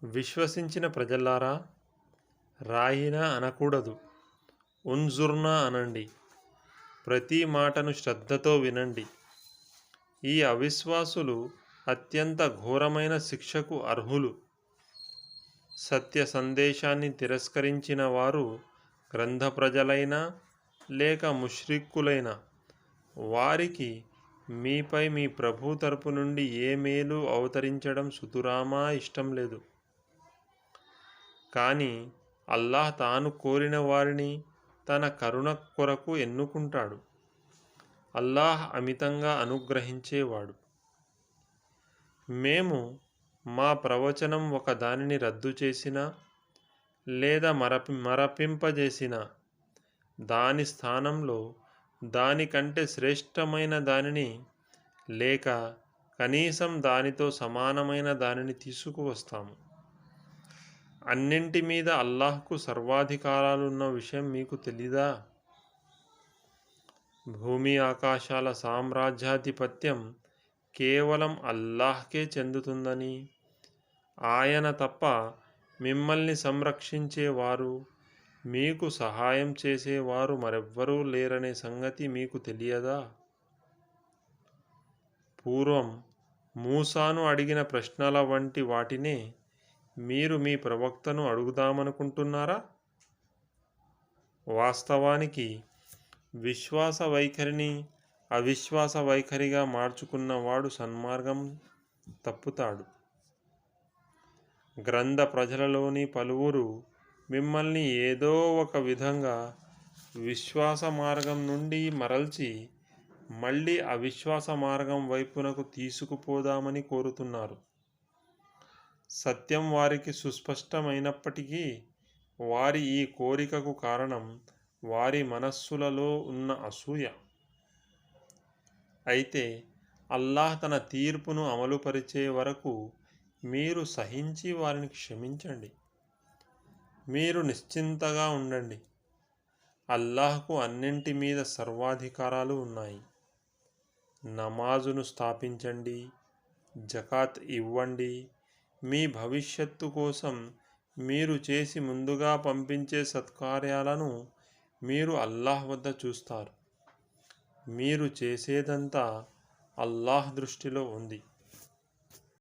విశ్వసించిన ప్రజలారా, రాయినా అనకూడదు, ఉన్జుర్నా అనండి. ప్రతి మాటను శ్రద్ధతో వినండి. ఈ అవిశ్వాసులు అత్యంత ఘోరమైన శిక్షకు అర్హులు. సత్య సందేశాన్ని తిరస్కరించిన వారు గ్రంథ ప్రజలైనా లేక ముష్రిక్కులైనా వారికి మీపై మీ ప్రభు తరపు నుండి ఏ మేలు అవతరించడం సుతురామా ఇష్టం లేదు. కానీ అల్లాహ్ తాను కోరిన వారిని తన కరుణ కొరకు ఎన్నుకుంటాడు. అల్లాహ్ అమితంగా అనుగ్రహించేవాడు. మేము మా ప్రవచనం ఒక దానిని రద్దు చేసినా లేదా మరపింపజేసినా దాని స్థానంలో దానికంటే శ్రేష్టమైన దానిని లేక కనీసం దానితో సమానమైన దానిని తీసుకువస్తాము. అన్నింటి మీద అల్లాహ్కు సర్వాధికారాలున్న విషయం మీకు తెలీదా? భూమి ఆకాశాల సామ్రాజ్యాధిపత్యం కేవలం అల్లాహ్కే చెందుతుందని, ఆయన తప్ప మిమ్మల్ని సంరక్షించేవారు, మీకు సహాయం చేసేవారు మరెవ్వరూ లేరనే సంగతి మీకు తెలియదా? పూర్వం మూసాను అడిగిన ప్రశ్నల వంటి వాటినే మీరు మీ ప్రవక్తను అడుగుదామనుకుంటున్నారా? వాస్తవానికి విశ్వాస వైఖరిని అవిశ్వాస వైఖరిగా మార్చుకున్నవాడు సన్మార్గం తప్పుతాడు. గ్రంథ ప్రజలలోని పలువురు మిమ్మల్ని ఏదో ఒక విధంగా విశ్వాస మార్గం నుండి మరల్చి మళ్ళీ అవిశ్వాస మార్గం వైపునకు తీసుకుపోదామని కోరుతున్నారు. సత్యం వారికి సుస్పష్టమైనప్పటికీ వారి ఈ కోరికకు కారణం వారి మనస్సులలో ఉన్న అసూయ. అయితే అల్లాహ్ తన తీర్పును అమలుపరిచే వరకు మీరు సహించి వారిని క్షమించండి. మీరు నిశ్చింతగా ఉండండి. అల్లాహ్కు అన్నింటి మీద సర్వాధికారాలు ఉన్నాయి. నమాజును స్థాపించండి, జకాత్ ఇవ్వండి. మీ భవిష్యత్తు కోసం మీరు చేసి ముందుగా పంపించే సత్కార్యాలను మీరు అల్లాహ్ వద్ద చూస్తారు. మీరు చేసేదంతా అల్లాహ్ దృష్టిలో ఉంది.